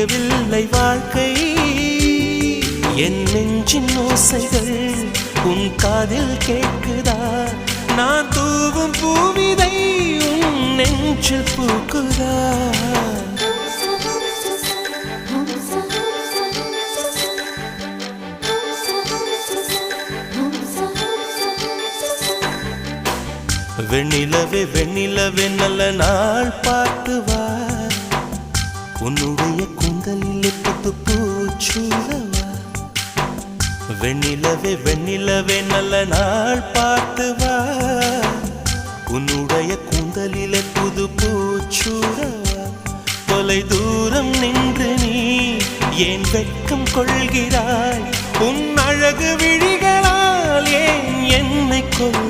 விடியவில்லை வாழ்க்கை என் நெஞ்சின் ஓசைகள் உன் காதில் கேட்குதா நான் தூவும் பூவிதை உன் நெஞ்சில் பூக்குதா வெண்ணிலவே வெண்ணிலவே நல்ல நாள் பார்த்து வா உன்னுடைய கூந்தலில் புத்து பூச்சூடவா வெண்ணிலவே வெண்ணிலவே நல்ல நாள் பார்த்து வா உன்னுடைய கூந்தலில் புது பூச்சூடவா தொலை தூரம் நின்று நீ ஏன் வெட்கம் கொள்கிறாய் உன் அழகு விழிகளால் ஏன் என்னை கொள்